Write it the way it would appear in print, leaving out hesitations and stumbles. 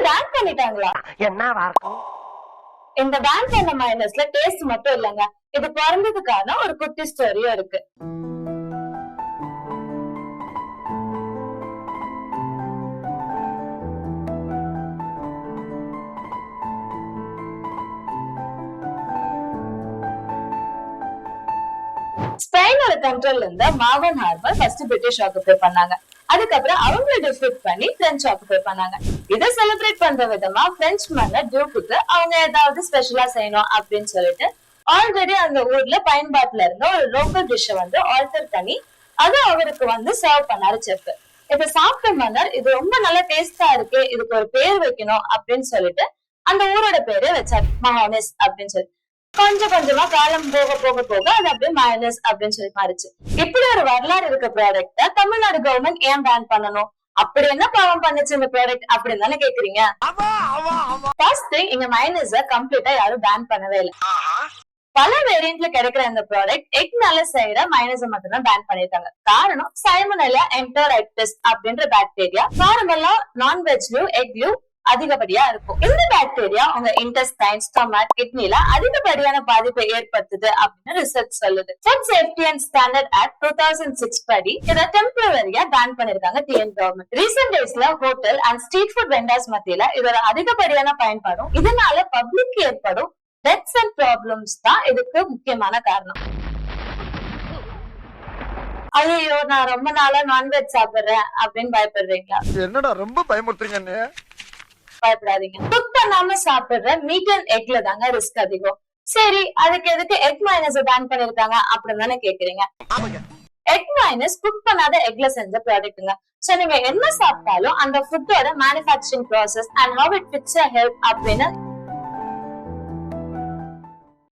Pan பண்ணிட்டாங்களா? என்னவா இருக்கும்? இந்த பேன் பண்ண மைனஸ்ல டேஸ்ட் மட்டும் இல்லங்க, இது பிறந்ததுக்கான ஒரு குட்டி ஸ்டோரியும் இருக்கு. ஸ்பெயினோட கண்ட்ரோல்ல இருந்த மாவன் ஹார்பர் ஃபர்ஸ்ட் பிரிட்டிஷ் ஆக்குபை பண்ணாங்க. அதுக்கப்புறம் அவங்கள டிஃபீட் பண்ணி பிரெஞ்சு ஆக்குபை பண்ணாங்க. இதை செலிப்ரேட் பண்ற விதமா பிரெஞ்சு மன்னர் டியூக்குக்கு அவங்க ஏதாவது ஸ்பெஷலா செய்யணும் அப்படின்னு சொல்லிட்டு ஆல்ரெடி அந்த ஊர்ல பயன்பாட்டுல இருந்த ஒரு லோக்கல் டிஷ்ஷ வந்து ஆல்டர் பண்ணி அது அவருக்கு வந்து சர்வ் பண்ணாரு செஃப். இப்ப சாப்பிட்ட மன்னர் இது ரொம்ப நல்ல டேஸ்டா இருக்கு, இதுக்கு ஒரு பேர் வைக்கணும் அப்படின்னு சொல்லிட்டு அந்த ஊரோட பேரு வச்சாரு, மயோனைஸ் அப்படின்னு சொல்லி. கொஞ்சம் கொஞ்சமா காலம் போக போக போக அது அப்படியே மயோனைஸ் அப்படின்னு சொல்லி மாறிச்சு. இப்படி ஒரு வரலாறு இருக்க ப்ராடக்ட தமிழ்நாடு கவர்மெண்ட் ஏன் பேன் பண்ணணும்? அப்படி என்ன பாவம் பண்ணுச்சு இந்த ப்ராடக்ட் அப்படின்னு தானே கேக்குறீங்க. ஃபர்ஸ்ட் திங், இங்க மயோனைஸ கம்ப்ளீட்டா யாரும் பேன் பண்ணவே இல்லை. பல வேரியன்ட்ல கிடைக்கிற இந்த ப்ராடக்ட் எக்னால செய்யற மயோனைஸ மட்டும் தான் பேன் பண்ணிருக்காங்க. காரணம் சைமோனெல்லா என்டரைட்டிஸ் அப்படின்ற பாக்டீரியா நார்மலா நான்வெஜ்லயும் எக்லயும் அதிகப்படியா இருக்கும். இந்த பாக்டீரியா உங்க இன்டெஸ்டைன், ஸ்டொமக், கிட்னில அதிகப்படியான பாதிப்பை ஏற்படுத்துது அப்படின்னு ரிசர்ச் சொல்லுது. Food safety and standard act 2006 படி இதை டெம்பரரியா பேன் பண்ணிருக்காங்க டிஎன் கவர்மெண்ட். ரீசெண்ட் டேஸ்ல hotel and street food vendors மத்தியில இதோட அதிகப்படியான பயன்பாடும் இதனால பப்ளிக் ஏற்படும் டெத்ஸ் அண்ட் ப்ராப்ளம்ஸ் தான் இதுக்கு முக்கியமான காரணம். ஐயோ, நான் ரொம்ப நாளா நான்வெஜ் சாப்பிடுறேன் அப்படின்னு பயப்படுறீங்களா? என்னடா ரொம்ப பயமுறுத்துறீங்க. பயப்படாதீங்க. குக் பண்ணாம சாப்பிடுற மீட் அண்ட் எக்ல தாங்க ரிஸ்க் அதிகம். சரி, அதுக்கு எதுக்கு எக் மைனஸ் பேன் பண்ணிருக்காங்க அப்படின்னு தானே கேக்குறீங்க. எக் மைனஸ் குக் பண்ணாத எக்ல செஞ்ச ப்ராடக்ட்ங்க. சோ நீங்க என்ன சாப்பிட்டாலும் அந்த ஃபுட்டோட manufacturing process and how it fits your health அப்படின்னு